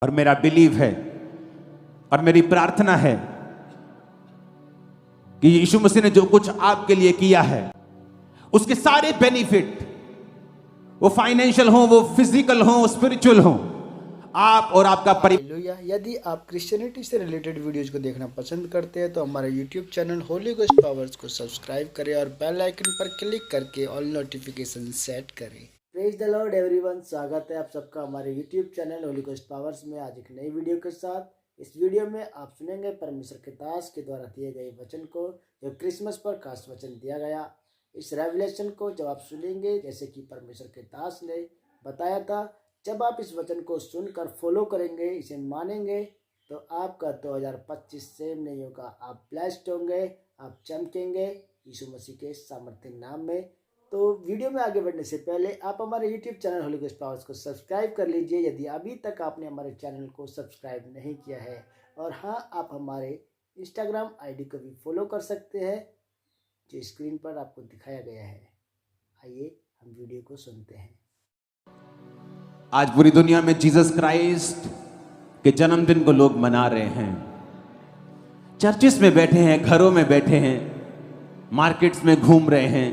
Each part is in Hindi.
और मेरा बिलीव है और मेरी प्रार्थना है कि यीशु मसीह ने जो कुछ आपके लिए किया है उसके सारे बेनिफिट, वो फाइनेंशियल हो, वो फिजिकल हो, स्पिरिचुअल हो, आप और आपका हालेलुया। यदि आप क्रिश्चियनिटी से रिलेटेड वीडियोज को देखना पसंद करते हैं तो हमारे YouTube channel Holi ghost powers को सब्सक्राइब करें और बेल आइकन पर क्लिक करके ऑल नोटिफिकेशन सेट करें। प्रेज द लॉर्ड एवरीवन, स्वागत है आप सबका हमारे YouTube channel Holi ghost powers में। आज एक नई वीडियो के साथ। इस वीडियो में आप सुनेंगे परमेश्वर के दास के द्वारा दिए गए वचन को, जो क्रिसमस पर खास वचन दिया गया। इस रेवलेशन को जब आप सुनेंगे, जैसे कि परमेश्वर के दास ने बताया था, जब आप इस वचन को सुनकर फॉलो करेंगे, इसे मानेंगे, तो आपका 2025 सेम नहीं होगा। आप ब्लेस्ड होंगे, आप चमकेंगे यीशु मसीह के सामर्थ्य नाम में। तो वीडियो में आगे बढ़ने से पहले आप हमारे YouTube channel Holi ghost powers को सब्सक्राइब कर लीजिए, यदि अभी तक आपने हमारे चैनल को सब्सक्राइब नहीं किया है। और हाँ, आप हमारे इंस्टाग्राम आईडी को भी फॉलो कर सकते हैं, जो स्क्रीन पर आपको दिखाया गया है। आइए हम वीडियो को सुनते हैं। आज पूरी दुनिया में जीसस क्राइस्ट के जन्मदिन को लोग मना रहे हैं। चर्चिस में बैठे हैं, घरों में बैठे हैं, मार्केट्स में घूम रहे हैं,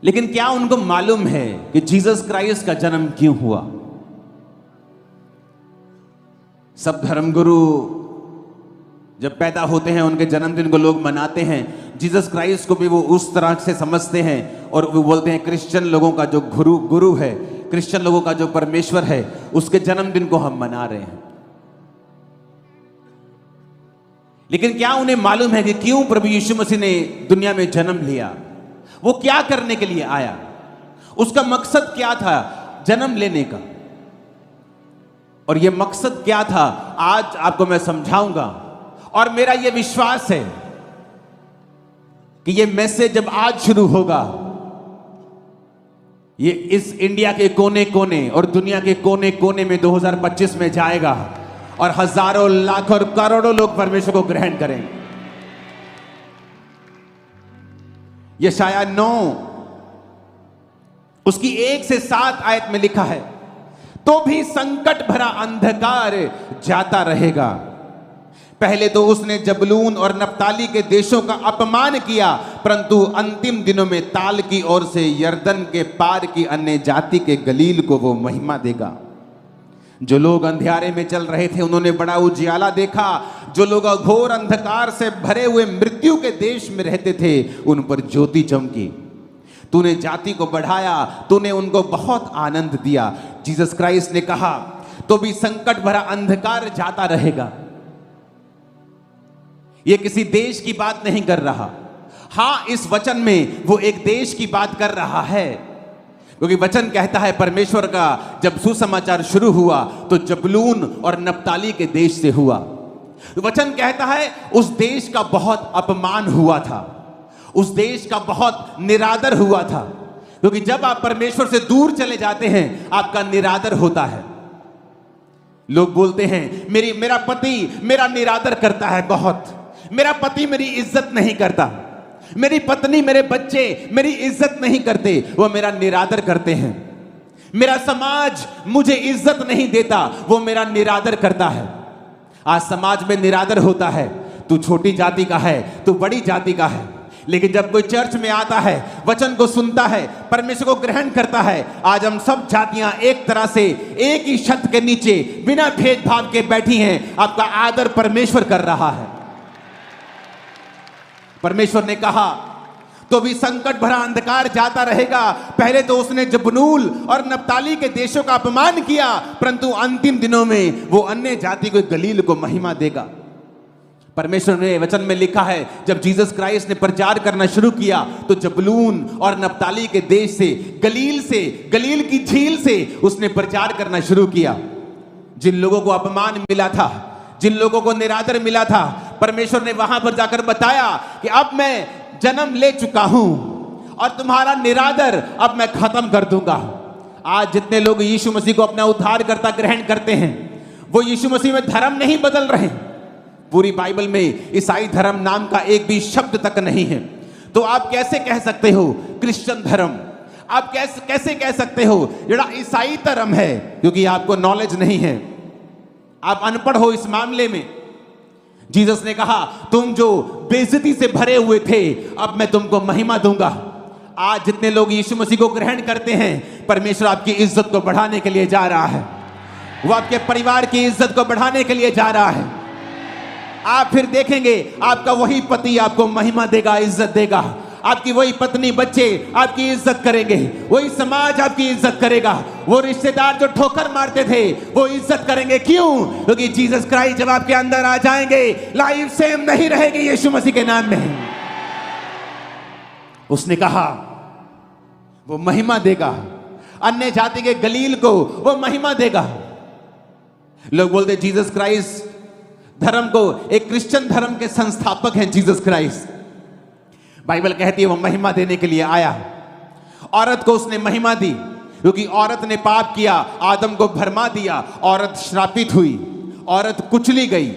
लेकिन क्या उनको मालूम है कि जीसस क्राइस्ट का जन्म क्यों हुआ? सब धर्मगुरु जब पैदा होते हैं उनके जन्मदिन को लोग मनाते हैं। जीसस क्राइस्ट को भी वो उस तरह से समझते हैं और वो बोलते हैं क्रिश्चियन लोगों का जो गुरु है, क्रिश्चियन लोगों का जो परमेश्वर है, उसके जन्मदिन को हम मना रहे हैं। लेकिन क्या उन्हें मालूम है कि क्यों प्रभु यीशु मसीह ने दुनिया में जन्म लिया? वो क्या करने के लिए आया? उसका मकसद क्या था जन्म लेने का? और ये मकसद क्या था, आज आपको मैं समझाऊंगा। और मेरा ये विश्वास है कि ये मैसेज जब आज शुरू होगा, ये इस इंडिया के कोने कोने और दुनिया के कोने कोने में 2025 में जाएगा और हजारों, लाखों और करोड़ों लोग परमेश्वर को ग्रहण करेंगे। यशाया 9 उसकी 1 से 7 आयत में लिखा है, तो भी संकट भरा अंधकार जाता रहेगा। पहले तो उसने जबलून और नप्ताली के देशों का अपमान किया, परंतु अंतिम दिनों में ताल की ओर से यरदन के पार की अन्य जाति के गलील को वो महिमा देगा। जो लोग अंधियारे में चल रहे थे उन्होंने बड़ा उजियाला देखा। जो लोग घोर अंधकार से भरे हुए मृत्यु के देश में रहते थे, उन पर ज्योति चमकी। तूने जाति को बढ़ाया, तूने उनको बहुत आनंद दिया। जीसस क्राइस्ट ने कहा, तो भी संकट भरा अंधकार जाता रहेगा। यह किसी देश की बात नहीं कर रहा। हां, इस वचन में वो एक देश की बात कर रहा है, क्योंकि वचन कहता है परमेश्वर का जब सुसमाचार शुरू हुआ तो जबलून और नप्ताली के देश से हुआ। वचन कहता है उस देश का बहुत अपमान हुआ था, उस देश का बहुत निरादर हुआ था, क्योंकि जब आप परमेश्वर से दूर चले जाते हैं आपका निरादर होता है। लोग बोलते हैं मेरा पति मेरा निरादर करता है बहुत, मेरा पति मेरी इज्जत नहीं करता, मेरी पत्नी मेरे बच्चे मेरी इज्जत नहीं करते, वो मेरा निरादर करते हैं। मेरा समाज मुझे इज्जत नहीं देता, वो मेरा निरादर करता है। आज समाज में निरादर होता है, तू छोटी जाति का है, तू बड़ी जाति का है। लेकिन जब कोई चर्च में आता है, वचन को सुनता है, परमेश्वर को ग्रहण करता है, आज हम सब जातियां एक तरह से एक ही छत के नीचे बिना भेदभाव के बैठी हैं। आपका आदर परमेश्वर कर रहा है। परमेश्वर ने कहा, तो भी संकट भरा अंधकार जाता रहेगा। पहले तो उसने जबनूल और नप्ताली के देशों का अपमान किया, परंतु अंतिम दिनों में वो अन्य जाति को गलील को महिमा देगा। परमेश्वर ने वचन में लिखा है, जब जीसस क्राइस्ट ने प्रचार करना शुरू किया तो जबलून और नप्ताली के देश से, गलील की झील से उसने प्रचार करना शुरू किया। जिन लोगों को अपमान मिला था, जिन लोगों को निरादर मिला था, परमेश्वर ने वहां पर जाकर बताया कि अब मैं जन्म ले चुका हूं और तुम्हारा निरादर अब मैं खत्म कर दूंगा। आज जितने लोग यीशु मसीह को अपना उद्धारकर्ता ग्रहण करते हैं, वो यीशु मसीह में धर्म नहीं बदल रहे। पूरी बाइबल में ईसाई धर्म नाम का एक भी शब्द तक नहीं है। तो आप कैसे कह सकते हो क्रिश्चियन धर्म? आप कैसे कह सकते हो जड़ा ईसाई धर्म है? क्योंकि आपको नॉलेज नहीं है, आप अनपढ़ हो इस मामले में। जीसस ने कहा तुम जो बेइज्जती से भरे हुए थे, अब मैं तुमको महिमा दूंगा। आज जितने लोग यीशु मसीह को ग्रहण करते हैं, परमेश्वर आपकी इज्जत को बढ़ाने के लिए जा रहा है। वो आपके परिवार की इज्जत को बढ़ाने के लिए जा रहा है। आप फिर देखेंगे आपका वही पति आपको महिमा देगा, इज्जत देगा। आपकी वही पत्नी, बच्चे आपकी इज्जत करेंगे, वही समाज आपकी इज्जत करेगा। वो रिश्तेदार जो ठोकर मारते थे वो इज्जत करेंगे। क्यों? क्योंकि जीसस क्राइस्ट जब आपके अंदर आ जाएंगे, लाइफ सेम नहीं रहेगी यीशु मसीह के नाम में। उसने कहा वो महिमा देगा, अन्य जाति के गलील को वो महिमा देगा। लोग बोलते जीसस क्राइस्ट धर्म को, एक क्रिश्चियन धर्म के संस्थापक हैं जीसस क्राइस्ट। बाइबल कहती है वो महिमा देने के लिए आया। औरत को उसने महिमा दी क्योंकि औरत ने पाप किया, आदम को भरमा दिया, औरत श्रापित हुई, औरत कुचली गई।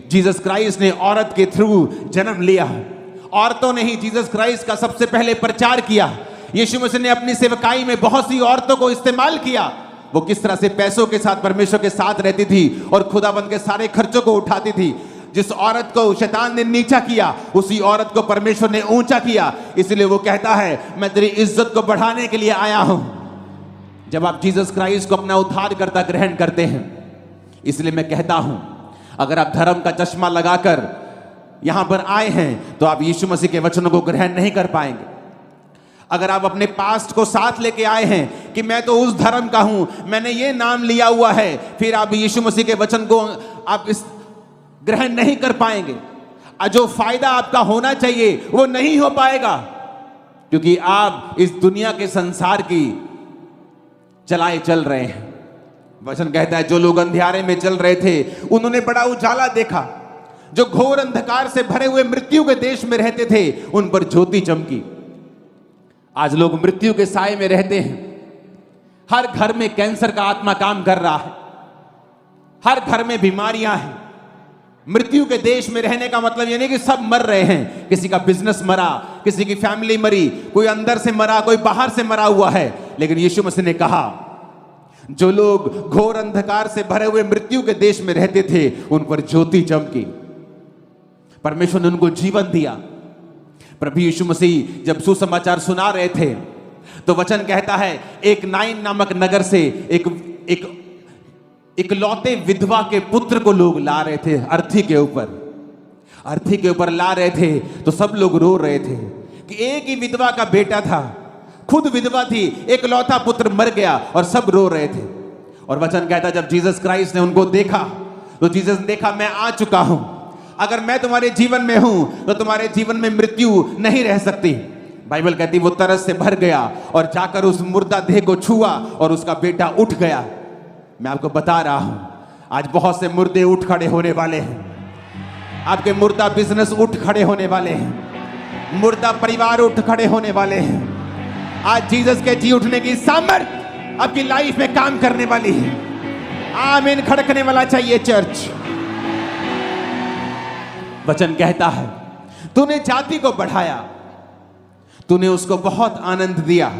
जीसस क्राइस्ट ने औरत के थ्रू जन्म लिया। औरतों ने ही जीसस क्राइस्ट का सबसे पहले प्रचार किया। यीशु मसीह ने अपनी सेवकाई में बहुत सी औरतों को इस्तेमाल किया। वो किस तरह से पैसों के साथ परमेश्वर के साथ रहती थी और खुदाबंद के सारे खर्चों को उठाती थी। जिस औरत को शैतान ने नीचा किया, उसी औरत को परमेश्वर ने ऊंचा किया। इसलिए वो कहता है मैं तेरी इज्जत को बढ़ाने के लिए आया हूं। जब आप जीसस क्राइस्ट को अपना उद्धारकर्ता ग्रहण करते हैं, इसलिए मैं कहता हूं अगर आप धर्म का चश्मा लगाकर यहां पर आए हैं तो आप यीशु मसीह के वचनों को ग्रहण नहीं कर पाएंगे। अगर आप अपने पास्ट को साथ लेके आए हैं कि मैं तो उस धर्म का हूं, मैंने ये नाम लिया हुआ है, फिर आप यीशु मसीह के वचन को आप इस ग्रहण नहीं कर पाएंगे। जो फायदा आपका होना चाहिए वो नहीं हो पाएगा, क्योंकि आप इस दुनिया के संसार की चलाए चल रहे हैं। वचन कहता है जो लोग अंधियारे में चल रहे थे उन्होंने बड़ा उजाला देखा। जो घोर अंधकार से भरे हुए मृत्यु के देश में रहते थे उन पर ज्योति चमकी। आज लोग मृत्यु के साए में रहते हैं। हर घर में कैंसर का आत्मा काम कर रहा है, हर घर में बीमारियां हैं। मृत्यु के देश में रहने का मतलब ये नहीं कि सब मर रहे हैं। किसी का बिजनेस मरा, किसी की फैमिली मरी, कोई अंदर से मरा, कोई बाहर से मरा हुआ है। लेकिन यीशु मसीह ने कहा जो लोग घोर अंधकार से भरे हुए मृत्यु के देश में रहते थे उन पर ज्योति चमकी। परमेश्वर ने उनको जीवन दिया। प्रभु यीशु मसीह जब सुसमाचार सुना रहे थे तो वचन कहता है एक नाइन नामक नगर से एक लौते विधवा के पुत्र को लोग ला रहे थे। अर्थी के ऊपर ला रहे थे तो सब लोग रो रहे थे कि एक ही विधवा का बेटा था, खुद विधवा थी, एक लौता पुत्र मर गया और सब रो रहे थे। और वचन कहता जब जीसस क्राइस्ट ने उनको देखा तो जीसस ने देखा मैं आ चुका हूं। अगर मैं तुम्हारे जीवन में हूं तो तुम्हारे जीवन में मृत्यु नहीं रह सकती। बाइबल कहती वो तरस से भर गया और जाकर उस मुर्दा देह को छुआ और उसका बेटा उठ गया। मैं आपको बता रहा हूं आज बहुत से मुर्दे उठ खड़े होने वाले हैं। आपके मुर्दा बिजनेस उठ खड़े होने वाले हैं, मुर्दा परिवार उठ खड़े होने वाले हैं। आज जीसस के जी उठने की सामर्थ आपकी लाइफ में काम करने वाली है। आमीन खड़कने वाला चाहिए चर्च। वचन कहता है तूने जाति को बढ़ाया, तूने उसको बहुत आनंद दिया।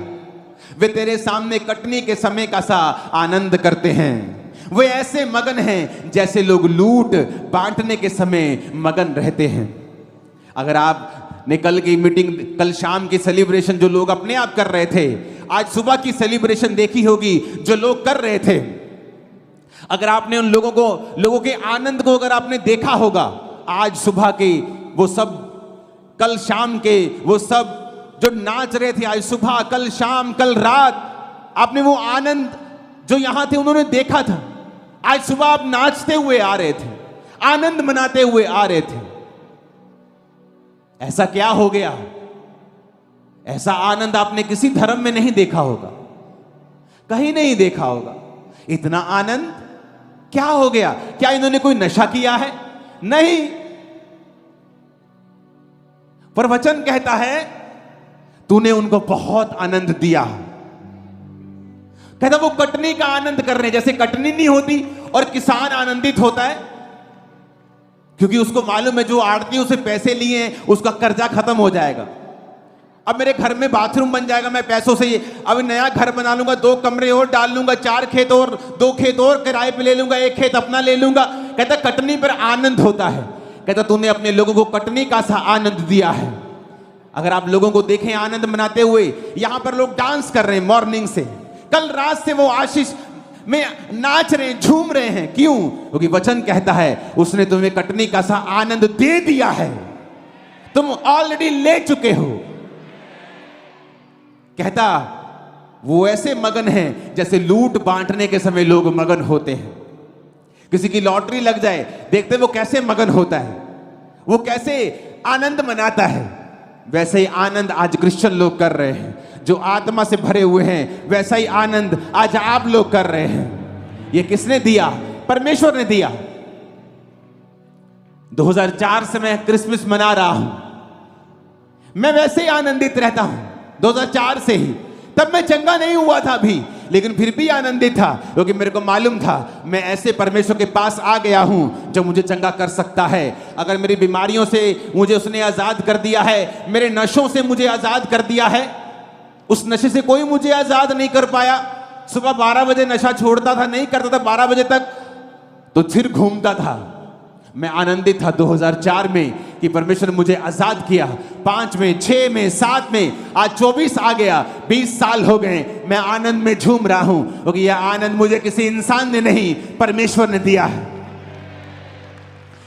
वे तेरे सामने कटनी के समय का सा आनंद करते हैं। वे ऐसे मगन हैं जैसे लोग लूट बांटने के समय मगन रहते हैं। अगर आपने कल की मीटिंग, कल शाम की सेलिब्रेशन जो लोग अपने आप कर रहे थे, आज सुबह की सेलिब्रेशन देखी होगी जो लोग कर रहे थे। अगर आपने उन लोगों के आनंद को अगर आपने देखा होगा, आज सुबह के वो सब, कल शाम के वो सब जो नाच रहे थे, आज सुबह, कल शाम, कल रात, आपने वो आनंद जो यहां थे उन्होंने देखा था। आज सुबह आप नाचते हुए आ रहे थे, आनंद मनाते हुए आ रहे थे। ऐसा क्या हो गया? ऐसा आनंद आपने किसी धर्म में नहीं देखा होगा, कहीं नहीं देखा होगा। इतना आनंद क्या हो गया? क्या इन्होंने कोई नशा किया है? नहीं। पर वचन कहता है तूने उनको बहुत आनंद दिया। कहता वो कटनी का आनंद कर रहे हैं। जैसे कटनी नहीं होती और किसान आनंदित होता है क्योंकि उसको मालूम है जो आड़ती उसे पैसे लिए हैं उसका कर्जा खत्म हो जाएगा। अब मेरे घर में बाथरूम बन जाएगा, मैं पैसों से अब नया घर बना लूंगा, 2 कमरे और डाल लूंगा, 4 खेत और 2 खेत और किराए पे ले लूंगा, 1 खेत अपना ले लूंगा। कहता कटनी पर आनंद होता है। कहता तूने अपने लोगों को कटनी का सा आनंद दिया है। अगर आप लोगों को देखें आनंद मनाते हुए, यहां पर लोग डांस कर रहे हैं मॉर्निंग से, कल रात से वो आशीष में नाच रहे हैं, झूम रहे हैं। क्यों? क्योंकि वचन कहता है उसने तुम्हें कटनी का सा आनंद दे दिया है, तुम ऑलरेडी ले चुके हो। कहता वो ऐसे मगन हैं जैसे लूट बांटने के समय लोग मगन होते हैं। किसी की लॉटरी लग जाए, देखते वो कैसे मगन होता है, वो कैसे आनंद मनाता है। वैसे ही आनंद आज क्रिश्चियन लोग कर रहे हैं, जो आत्मा से भरे हुए हैं। वैसा ही आनंद आज आप लोग कर रहे हैं। ये किसने दिया? परमेश्वर ने दिया। 2004 से मैं क्रिसमस मना रहा हूं, मैं वैसे ही आनंदित रहता हूं 2004 से ही। तब मैं चंगा नहीं हुआ था अभी, लेकिन फिर भी आनंदित था, क्योंकि मेरे को मालूम था मैं ऐसे परमेश्वर के पास आ गया हूं जो मुझे चंगा कर सकता है। अगर मेरी बीमारियों से मुझे उसने आजाद कर दिया है, मेरे नशों से मुझे आजाद कर दिया है, उस नशे से कोई मुझे आजाद नहीं कर पाया। सुबह 12 बजे नशा छोड़ता था, नहीं करता था 12 बजे तक, तो फिर घूमता था। मैं आनंदित था 2004 में कि परमेश्वर ने मुझे आजाद किया। 5 में, 6 में, 7 में, आज 24 आ गया, 20 साल हो गए, मैं आनंद में झूम रहा हूं, क्योंकि यह आनंद मुझे किसी इंसान ने नहीं, परमेश्वर ने दिया है।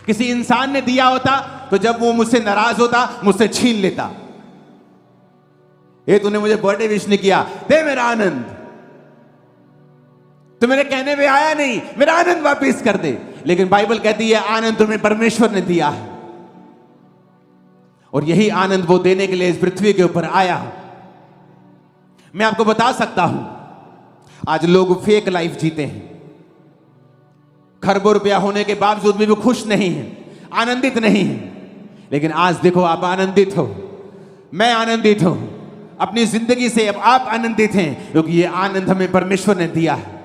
किसी इंसान ने दिया होता तो जब वो मुझसे नाराज होता, मुझसे छीन लेता। ये तूने मुझे बर्थडे विश नहीं किया, दे मेरा आनंद। तो मेरे कहने पे आया नहीं, मेरा आनंद वापस कर दे। लेकिन बाइबल कहती है आनंद तुम्हें परमेश्वर ने दिया है, और यही आनंद वो देने के लिए इस पृथ्वी के ऊपर आया। मैं आपको बता सकता हूं, आज लोग फेक लाइफ जीते हैं, खरबों रुपया होने के बावजूद भी वो खुश नहीं है, आनंदित नहीं है। लेकिन आज देखो आप आनंदित हो, मैं आनंदित हूं अपनी जिंदगी से। अब आप आनंदित हैं क्योंकि ये आनंद हमें परमेश्वर ने दिया है।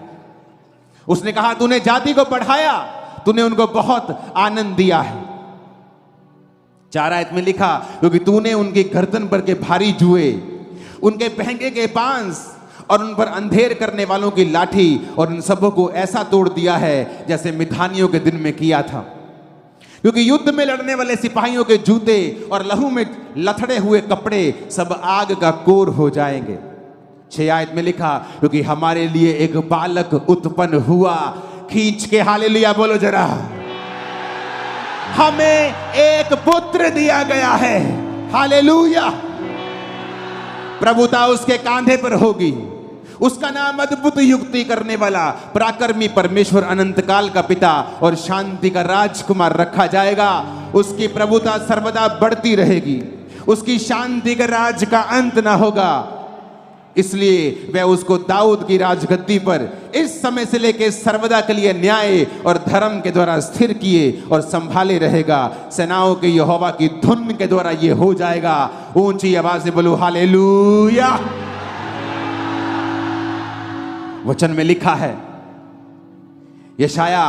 उसने कहा तूने जाति को बढ़ाया, तूने उनको बहुत आनंद दिया है। 4 आयत में लिखा, क्योंकि तूने उनकी गर्दन पर के भारी जुए, उनके पहंगे के बांस और उन पर अंधेर करने वालों की लाठी और उन सबों को ऐसा तोड़ दिया है जैसे मिधानियों के दिन में किया था। क्योंकि युद्ध में लड़ने वाले सिपाहियों के जूते और लहू में लथड़े हुए कपड़े सब आग का कोर हो जाएंगे। 6 आयत में लिखा, क्योंकि हमारे लिए एक बालक उत्पन्न हुआ। खींच के हालेलुया बोलो जरा। हमें एक पुत्र दिया गया है, हालेलुया। प्रभुता उसके कांधे पर होगी, उसका नाम अद्भुत युक्ति करने वाला, पराक्रमी परमेश्वर, अनंत काल का पिता और शांति का राजकुमार रखा जाएगा। उसकी प्रभुता सर्वदा बढ़ती रहेगी, उसकी शांति का राज का अंत ना होगा। इसलिए वह उसको दाऊद की राजगद्दी पर इस समय से लेकर सर्वदा के लिए न्याय और धर्म के द्वारा स्थिर किए और संभाले रहेगा। सेनाओं के यहोवा की धुन के द्वारा ये हो जाएगा। ऊंची आवाज से बोलो हालेलुया। वचन में लिखा है, यशाया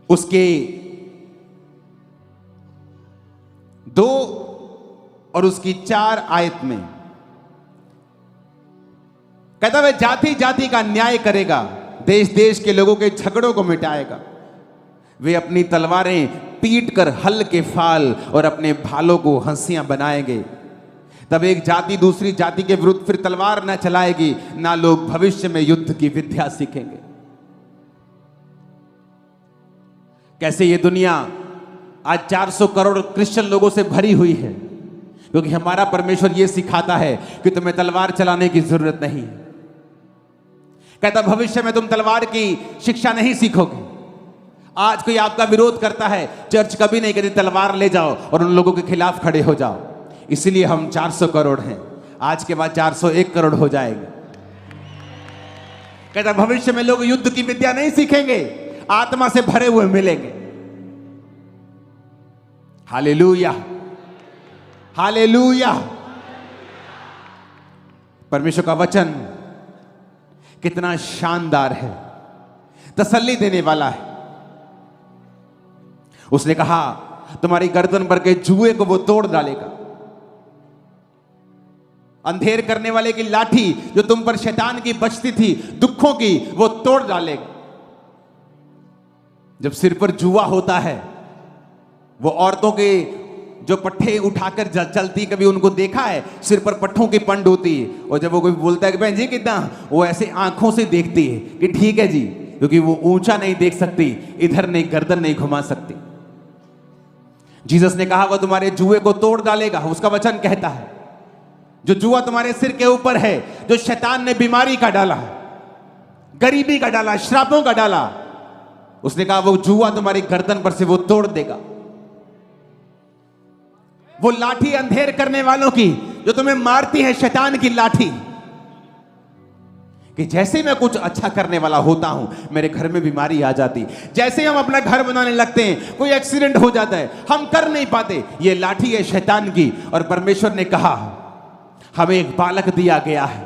उसके 2 और उसकी 4 आयत में कहता वह जाति जाति का न्याय करेगा, देश देश के लोगों के झगड़ों को मिटाएगा। वे अपनी तलवारें पीट कर हल के फाल और अपने भालों को हंसियां बनाएंगे। तब एक जाति दूसरी जाति के विरुद्ध फिर तलवार न चलाएगी, ना लोग भविष्य में युद्ध की विद्या सीखेंगे। कैसे ये दुनिया आज 400 करोड़ क्रिश्चियन लोगों से भरी हुई है, क्योंकि हमारा परमेश्वर ये सिखाता है कि तुम्हें तलवार चलाने की जरूरत नहीं है। कहता भविष्य में तुम तलवार की शिक्षा नहीं सीखोगे। आज कोई आपका विरोध करता है, चर्च कभी नहीं कहती तलवार ले जाओ और उन लोगों के खिलाफ खड़े हो जाओ। इसलिए हम 400 करोड़ हैं, आज के बाद 401 करोड़ हो जाएंगे। कहता भविष्य में लोग युद्ध की विद्या नहीं सीखेंगे, आत्मा से भरे हुए मिलेंगे। Hallelujah, hallelujah. परमेश्वर का वचन कितना शानदार है, तसल्ली देने वाला है। उसने कहा तुम्हारी गर्दन पर के जुए को वो तोड़ डालेगा। अंधेर करने वाले की लाठी जो तुम पर शैतान की बचती थी दुखों की, वो तोड़ डालेगा। जब सिर पर जुआ होता है, वो औरतों के जो पट्टे उठाकर चलती, कभी उनको देखा है? सिर पर पट्टों की पंड होती है, और जब वो कोई बोलता है कि बहन जी कितना, वो ऐसे आंखों से देखती है कि ठीक है जी, क्योंकि वो ऊंचा नहीं देख सकती, इधर नहीं, गर्दन नहीं घुमा सकती। जीसस ने कहा वो तुम्हारे जुए को तोड़ डालेगा। उसका वचन कहता है जो जुआ तुम्हारे सिर के ऊपर है, जो शैतान ने बीमारी का डाला, गरीबी का डाला, श्रापों का डाला, उसने कहा वो जुआ तुम्हारी गर्दन पर से वो तोड़ देगा। वो लाठी अंधेर करने वालों की जो तुम्हें मारती है, शैतान की लाठी, कि जैसे मैं कुछ अच्छा करने वाला होता हूं मेरे घर में बीमारी आ जाती, जैसे हम अपना घर बनाने लगते हैं कोई एक्सीडेंट हो जाता है, हम कर नहीं पाते। ये लाठी है शैतान की। और परमेश्वर ने कहा हमें एक बालक दिया गया है,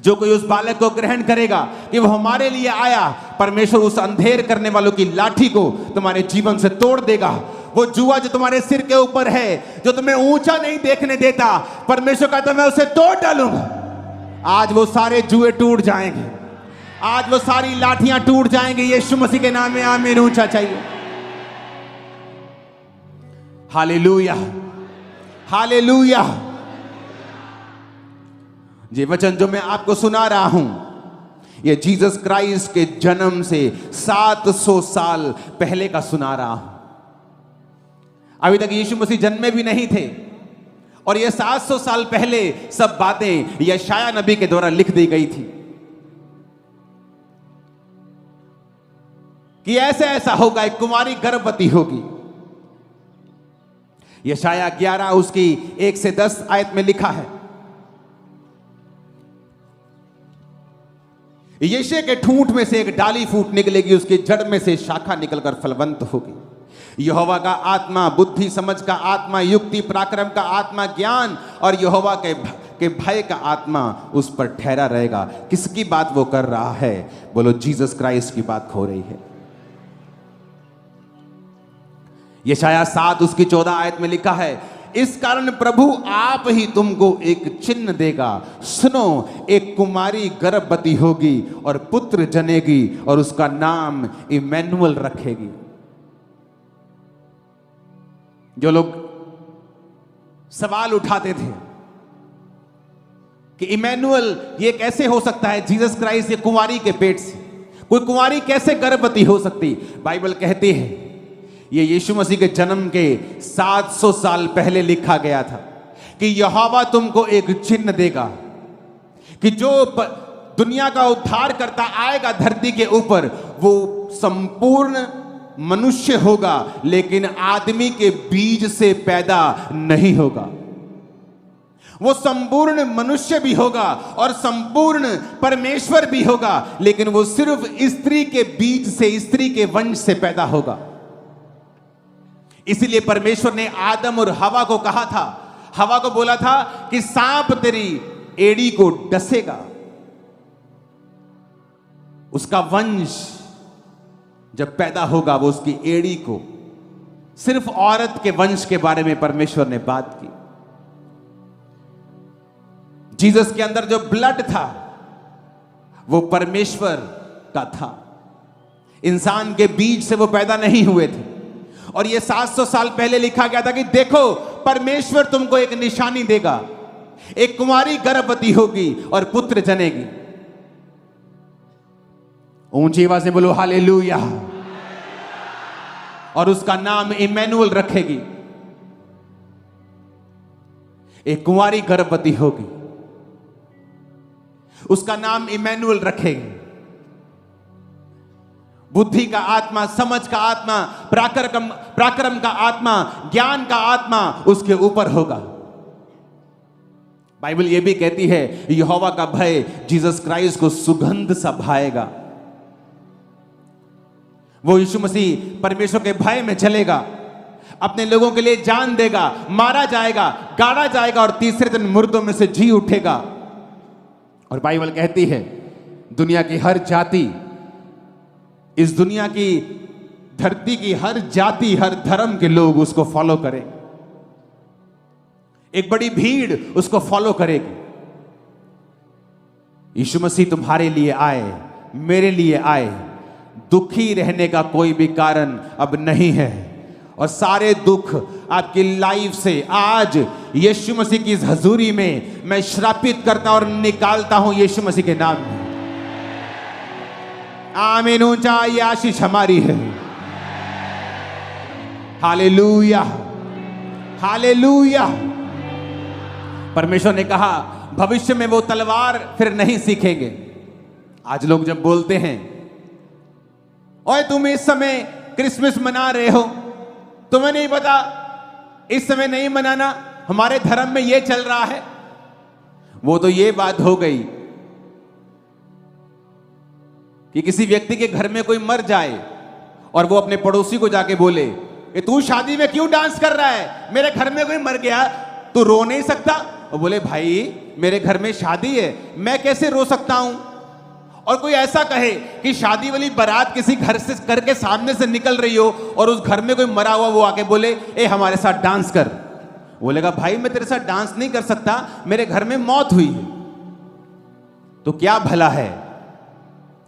जो कोई उस बालक को ग्रहण करेगा कि वो हमारे लिए आया, परमेश्वर उस अंधेर करने वालों की लाठी को तुम्हारे जीवन से तोड़ देगा। वो जुआ जो तुम्हारे सिर के ऊपर है, जो तुम्हें ऊंचा नहीं देखने देता, परमेश्वर कहता है मैं उसे तोड़ डालूंगा। आज वो सारे जुए टूट जाएंगे, आज वो सारी लाठियां टूट जाएंगे। यीशु मसीह के नाम में आमीन। ऊंचा चाहिए। Hallelujah, hallelujah. ये वचन जो मैं आपको सुना रहा हूं, ये जीसस क्राइस्ट के जन्म से 700 साल पहले का सुना रहा हूं। अभी तक यीशु मसीह जन्मे भी नहीं थे, और ये 700 साल पहले सब बातें यशाया नबी के द्वारा लिख दी गई थी कि ऐसे ऐसा होगा, एक कुमारी गर्भवती होगी। यशाया 11 उसकी 1 से 10 आयत में लिखा है, यीशे के ठूंठ में से एक डाली फूट निकलेगी, उसकी जड़ में से शाखा निकलकर फलवंत होगी। यहोवा का आत्मा बुद्धि समझ का आत्मा, युक्ति पराक्रम का आत्मा, ज्ञान और यहोवा के भय का आत्मा उस पर ठहरा रहेगा। किसकी बात वो कर रहा है? बोलो, जीसस क्राइस्ट की बात हो रही है। यशाया 7 उसकी 14 आयत में लिखा है, इस कारण प्रभु आप ही तुमको एक चिन्ह देगा, सुनो, एक कुमारी गर्भवती होगी और पुत्र जनेगी और उसका नाम इमैनुअल रखेगी। जो लोग सवाल उठाते थे कि इमैनुअल ये कैसे हो सकता है, जीसस क्राइस्ट ये कुंवारी के पेट से, कोई कुंवारी कैसे गर्भवती हो सकती? बाइबल कहती है ये यीशु मसीह के जन्म के 700 साल पहले लिखा गया था कि यहोवा तुमको एक चिन्ह देगा कि जो दुनिया का उद्धार करता आएगा धरती के ऊपर, वो संपूर्ण मनुष्य होगा, लेकिन आदमी के बीज से पैदा नहीं होगा। वो संपूर्ण मनुष्य भी होगा और संपूर्ण परमेश्वर भी होगा, लेकिन वो सिर्फ स्त्री के बीज से, स्त्री के वंश से पैदा होगा। इसीलिए परमेश्वर ने आदम और हवा को कहा था, हवा को बोला था कि सांप तेरी एड़ी को डसेगा। उसका वंश जब पैदा होगा वो उसकी एड़ी को, सिर्फ औरत के वंश के बारे में परमेश्वर ने बात की। जीसस के अंदर जो ब्लड था वो परमेश्वर का था, इंसान के बीज से वो पैदा नहीं हुए थे। और ये 700 साल पहले लिखा गया था कि देखो परमेश्वर तुमको एक निशानी देगा, एक कुमारी गर्भवती होगी और पुत्र जनेगी। ऊंची आवाज में बोलो हालेलुया। और उसका नाम इमैनुअल रखेगी। एक कुंवारी गर्भवती होगी, उसका नाम इमैनुअल रखेगी। बुद्धि का आत्मा, समझ का आत्मा, पराक्रम का आत्मा, ज्ञान का आत्मा उसके ऊपर होगा। बाइबल यह भी कहती है यहोवा का भय जीसस क्राइस्ट को सुगंध सा भाएगा। वो यीशु मसीह परमेश्वर के भय में चलेगा, अपने लोगों के लिए जान देगा, मारा जाएगा, गाड़ा जाएगा और तीसरे दिन मुर्दों में से जी उठेगा। और बाइबल कहती है दुनिया की हर जाति, इस दुनिया की धरती की हर जाति, हर धर्म के लोग उसको फॉलो करें। एक बड़ी भीड़ उसको फॉलो करेगी। यीशु मसीह तुम्हारे लिए आए, मेरे लिए आए। दुखी रहने का कोई भी कारण अब नहीं है, और सारे दुख आपकी लाइफ से आज यीशु मसीह की इस हजूरी में मैं श्रापित करता और निकालता हूं यीशु मसीह के नाम में। आमीन। ऊंचा ये आशीष हमारी है। Hallelujah, hallelujah. परमेश्वर ने कहा भविष्य में वो तलवार फिर नहीं सीखेंगे। आज लोग जब बोलते हैं, ओए तुम इस समय क्रिसमस मना रहे हो, तुम्हें नहीं पता इस समय नहीं मनाना, हमारे धर्म में ये चल रहा है। वो तो ये बात हो गई कि किसी व्यक्ति के घर में कोई मर जाए और वो अपने पड़ोसी को जाके बोले, ये तू शादी में क्यों डांस कर रहा है, मेरे घर में कोई मर गया, तू रो नहीं सकता। और बोले भाई मेरे घर में शादी है, मैं कैसे रो सकता हूं। और कोई ऐसा कहे कि शादी वाली बारात किसी घर से करके सामने से निकल रही हो और उस घर में कोई मरा हुआ, वो आके बोले ए हमारे साथ डांस कर। बोलेगा भाई मैं तेरे साथ डांस नहीं कर सकता, मेरे घर में मौत हुई है। तो क्या भला है,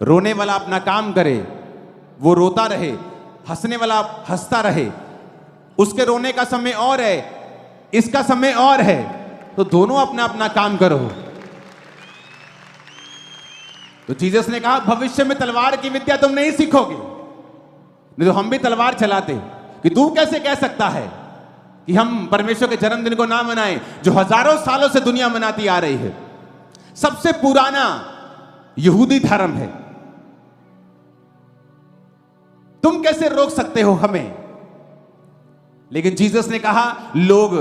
रोने वाला अपना काम करे, वो रोता रहे, हंसने वाला हंसता रहे। उसके रोने का समय और है, इसका समय और है, तो दोनों अपना अपना काम करो। तो जीसस ने कहा भविष्य में तलवार की विद्या तुम नहीं सीखोगे। नहीं तो हम भी तलवार चलाते कि तू कैसे कह सकता है कि हम परमेश्वर के जन्मदिन को ना मनाएं, जो हजारों सालों से दुनिया मनाती आ रही है। सबसे पुराना यहूदी धर्म है, तुम कैसे रोक सकते हो हमें। लेकिन जीसस ने कहा लोग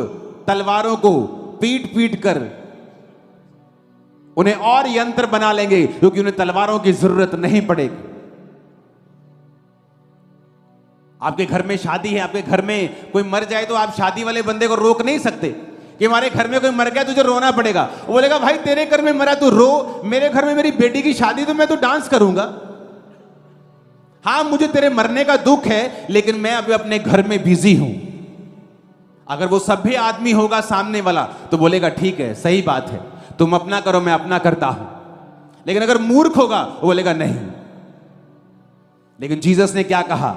तलवारों को पीट पीट कर उन्हें और यंत्र बना लेंगे, क्योंकि उन्हें तलवारों की जरूरत नहीं पड़ेगी। आपके घर में शादी है, आपके घर में कोई मर जाए तो आप शादी वाले बंदे को रोक नहीं सकते कि हमारे घर में कोई मर गया तुझे रोना पड़ेगा। वो बोलेगा भाई तेरे घर में मरा तू रो, मेरे घर में मेरी बेटी की शादी तो मैं तो डांस करूंगा। हाँ मुझे तेरे मरने का दुख है, लेकिन मैं अभी अपने घर में बिजी हूं। अगर वो सभ्य आदमी होगा सामने वाला तो बोलेगा ठीक है, सही बात है, तुम अपना करो मैं अपना करता हूं। लेकिन अगर मूर्ख होगा वो बोलेगा नहीं। लेकिन जीसस ने क्या कहा,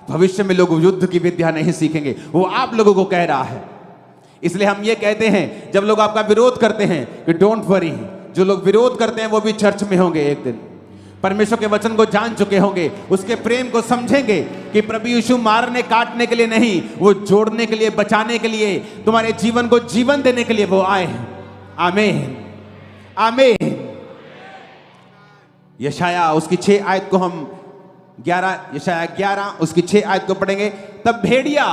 भविष्य में लोग युद्ध की विद्या नहीं सीखेंगे। वो आप लोगों को कह रहा है। इसलिए हम ये कहते हैं जब लोग आपका विरोध करते हैं कि डोंट वरी, जो लोग विरोध करते हैं वो भी चर्च में होंगे एक दिन, परमेश्वर के वचन को जान चुके होंगे, उसके प्रेम को समझेंगे कि प्रभु यीशु मारने काटने के लिए नहीं, वो जोड़ने के लिए, बचाने के लिए, तुम्हारे जीवन को जीवन देने के लिए वो आए हैं। आमीन, आमीन। यशाया उसकी 6 आयत को हम 11, यशाया 11 उसकी 6 आयत को पढ़ेंगे। तब भेड़िया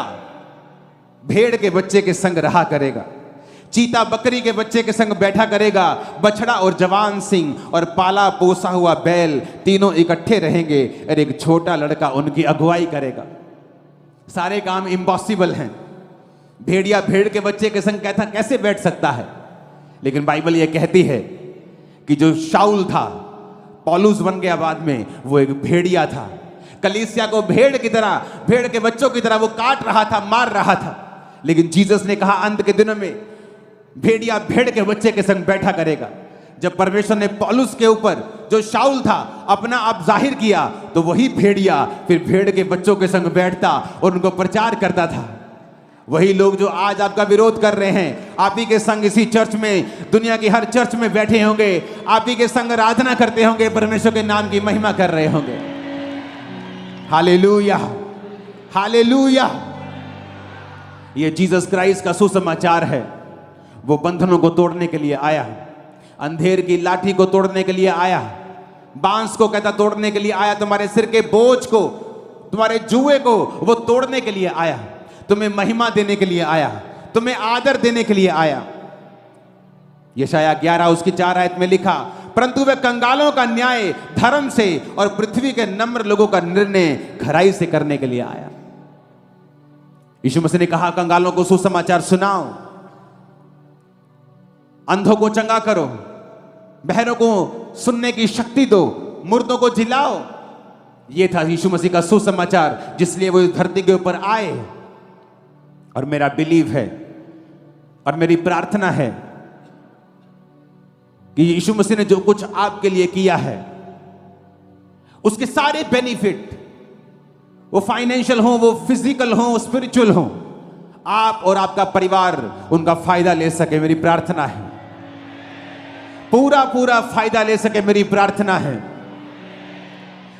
भेड़ के बच्चे के संग रहा करेगा, चीता बकरी के बच्चे के संग बैठा करेगा, बछड़ा और जवान सिंह और पाला पोसा हुआ बैल तीनों इकट्ठे रहेंगे और एक छोटा लड़का उनकी अगुवाई करेगा। सारे काम इम्पॉसिबल हैं। भेड़िया भेड़ के बच्चे के संग कहता कैसे बैठ सकता है। लेकिन बाइबल यह कहती है कि जो शाऊल था, पौलुस बन गया बाद में, वो एक भेड़िया था। कलीसिया को भेड़ की तरह, भेड़ के बच्चों की तरह वो काट रहा था, मार रहा था। लेकिन जीसस ने कहा अंत के दिनों में भेड़िया भेड़ के बच्चे के संग बैठा करेगा। जब परमेश्वर ने पौलुस के ऊपर, जो शाऊल था, अपना आप जाहिर किया, तो वही भेड़िया फिर भेड़ के बच्चों के संग बैठता और उनको प्रचार करता था। वही लोग जो आज आपका विरोध कर रहे हैं, आप ही के संग इसी चर्च में, दुनिया की हर चर्च में बैठे होंगे, आप ही के संग आराधना करते होंगे, परमेश्वर के नाम की महिमा कर रहे होंगे। Hallelujah, hallelujah. ये जीसस क्राइस्ट का सुसमाचार है। वो बंधनों को तोड़ने के लिए आया, अंधेर की लाठी को तोड़ने के लिए आया, बांस को कहता तोड़ने के लिए आया, तुम्हारे सिर के बोझ को, तुम्हारे जुए को वो तोड़ने के लिए आया, तुम्हें महिमा देने के लिए आया, तुम्हें आदर देने के लिए आया। यशाया 11 उसकी 4 आयत में लिखा, परंतु वह कंगालों का न्याय धर्म से और पृथ्वी के नम्र लोगों का निर्णय खराई से करने के लिए आया। यीशु मसीह ने कहा कंगालों को सुसमाचार सुनाओ, अंधों को चंगा करो, बहरों को सुनने की शक्ति दो, मुर्दों को जिलाओ, ये था यीशु मसीह का सुसमाचार, जिसलिए वो इस धरती के ऊपर आए। और मेरा बिलीव है और मेरी प्रार्थना है कि यीशु मसीह ने जो कुछ आपके लिए किया है, उसके सारे बेनिफिट, वो फाइनेंशियल हो, वो फिजिकल हो, स्पिरिचुअल हो, आप और आपका परिवार उनका फायदा ले सके। मेरी प्रार्थना है पूरा पूरा फायदा ले सके। मेरी प्रार्थना है,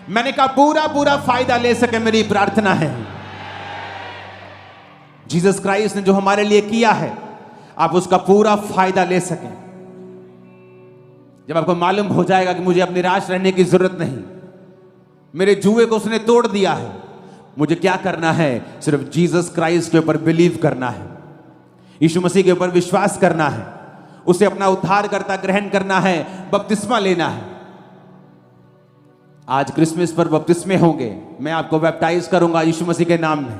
मैंने कहा पूरा पूरा फायदा ले सके। मेरी प्रार्थना है जीसस क्राइस्ट ने जो हमारे लिए किया है, आप उसका पूरा फायदा ले सकें। जब आपको मालूम हो जाएगा कि मुझे अब निराश रहने की जरूरत नहीं, मेरे जुए को उसने तोड़ दिया है, मुझे क्या करना है? सिर्फ जीसस क्राइस्ट के ऊपर बिलीव करना है, यीशु मसीह के ऊपर विश्वास करना है, उसे अपना उद्धारकर्ता ग्रहण करना है, बपतिस्मा लेना है। आज क्रिसमस पर बपतिस्मे होंगे, मैं आपको बैप्टाइज करूंगा यीशु मसीह के नाम में,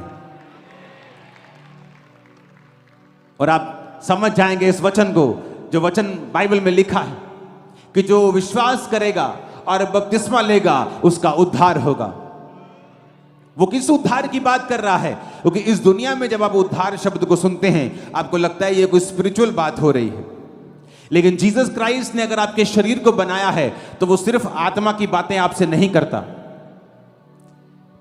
और आप समझ जाएंगे इस वचन को, जो वचन बाइबल में लिखा है कि जो विश्वास करेगा और बपतिस्मा लेगा उसका उद्धार होगा। वो किस उद्धार की बात कर रहा है? क्योंकि इस दुनिया में जब आप उद्धार शब्द को सुनते हैं, आपको लगता है ये कोई स्पिरिचुअल बात हो रही है, लेकिन जीसस क्राइस्ट ने अगर आपके शरीर को बनाया है तो वो सिर्फ आत्मा की बातें आपसे नहीं करता।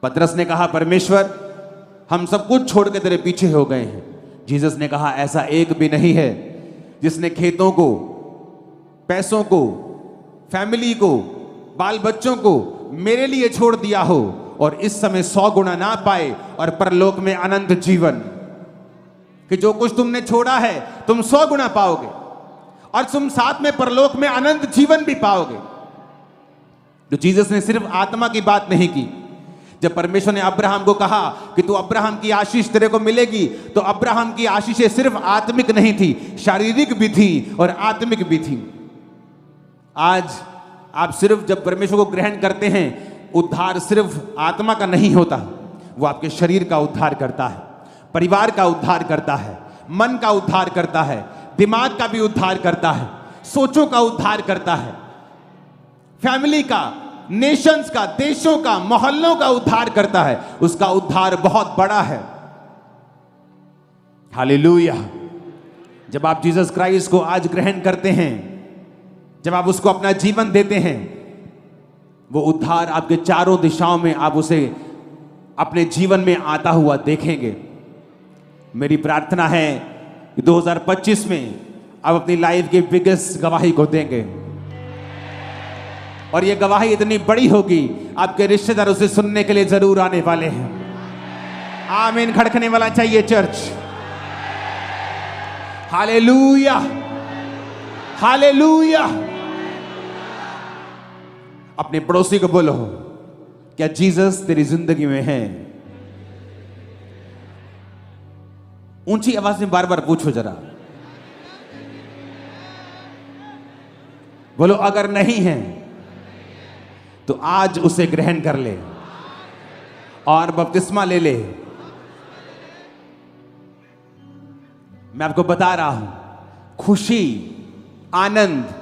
पतरस ने कहा, परमेश्वर हम सब कुछ छोड़ के तेरे पीछे हो गए हैं। जीसस ने कहा, ऐसा एक भी नहीं है जिसने खेतों को, पैसों को, फैमिली को, बाल बच्चों को मेरे लिए छोड़ दिया हो और इस समय 100 गुना ना पाए और परलोक में अनंत जीवन। कि जो कुछ तुमने छोड़ा है तुम 100 गुना पाओगे और तुम साथ में परलोक में अनंत जीवन भी पाओगे। तो जीसस ने सिर्फ आत्मा की बात नहीं की। जब परमेश्वर ने अब्राहम को कहा कि तू अब्राहम की आशीष तेरे को मिलेगी, तो अब्राहम की आशीषें सिर्फ आत्मिक नहीं थी, शारीरिक भी थी और आत्मिक भी थी। आज आप सिर्फ जब परमेश्वर को ग्रहण करते हैं, उद्धार सिर्फ आत्मा का नहीं होता, वो आपके शरीर का उद्धार करता है, परिवार का उद्धार करता है, मन का उद्धार करता है, दिमाग का भी उद्धार करता है, सोचों का उद्धार करता है, फैमिली का, नेशंस का, देशों का, मोहल्लों का उद्धार करता है। उसका उद्धार बहुत बड़ा है। हालेलुया। जब आप जीसस क्राइस्ट को आज ग्रहण करते हैं, जब आप उसको अपना जीवन देते हैं, वो उद्धार आपके चारों दिशाओं में आप उसे अपने जीवन में आता हुआ देखेंगे। मेरी प्रार्थना है कि 2025 में आप अपनी लाइफ की बिगेस्ट गवाही को देंगे, और ये गवाही इतनी बड़ी होगी, आपके रिश्तेदार उसे सुनने के लिए जरूर आने वाले हैं। आमीन खड़कने वाला चाहिए चर्च। Hallelujah, hallelujah. अपने पड़ोसी को बोलो, क्या जीसस तेरी जिंदगी में है? ऊंची आवाज में बार बार पूछो जरा। बोलो, अगर नहीं है तो आज उसे ग्रहण कर ले और बपतिस्मा ले ले। मैं आपको बता रहा हूं, खुशी, आनंद,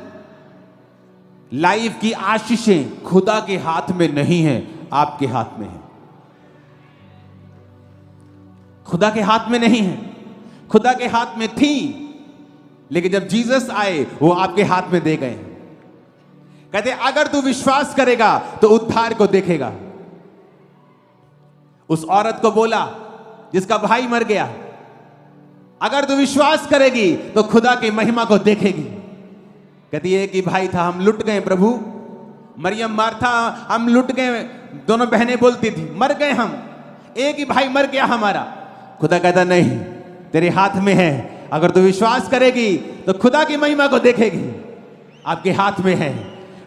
लाइफ की आशीषें खुदा के हाथ में नहीं है, आपके हाथ में है। खुदा के हाथ में नहीं है, खुदा के हाथ में थी, लेकिन जब जीसस आए वो आपके हाथ में दे गए। कहते अगर तू विश्वास करेगा तो उद्धार को देखेगा। उस औरत को बोला जिसका भाई मर गया, अगर तू विश्वास करेगी तो खुदा की महिमा को देखेगी। कहती है कि भाई था, हम लुट गए प्रभु। मरियम, मार्था, हम लुट गए। दोनों बहनें बोलती थी, मर गए हम, एक ही भाई मर गया हमारा। खुदा कहता नहीं, तेरे हाथ में है। अगर तू विश्वास करेगी तो खुदा की महिमा को देखेगी। आपके हाथ में है।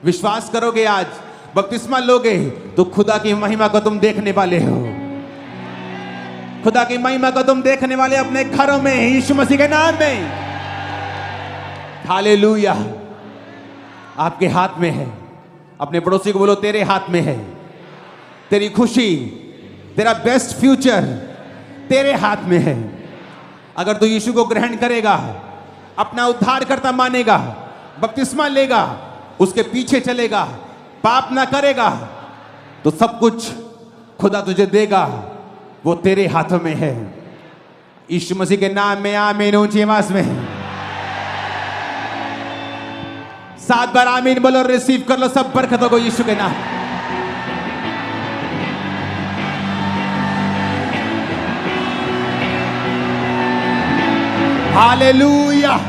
विश्वास करोगे, आज बपतिस्मा लोगे, तो खुदा की महिमा को तुम देखने वाले हो। खुदा की महिमा को तुम देखने वाले अपने घरों में, यीशु मसीह के नाम में। हालेलुया। आपके हाथ में है। अपने पड़ोसी को बोलो, तेरे हाथ में है। तेरी खुशी, तेरा बेस्ट फ्यूचर तेरे हाथ में है। अगर तू यीशु को ग्रहण करेगा, अपना उद्धारकर्ता मानेगा, बपतिस्मा लेगा, उसके पीछे चलेगा, पाप ना करेगा, तो सब कुछ खुदा तुझे देगा, वो तेरे हाथों में है। यीशु मसीह के नाम में आमीन। ऊंची आवाज में 7 बार आमीन बोलो, रिसीव कर लो सब बरकतों को यीशु के नाम। हालेलुया।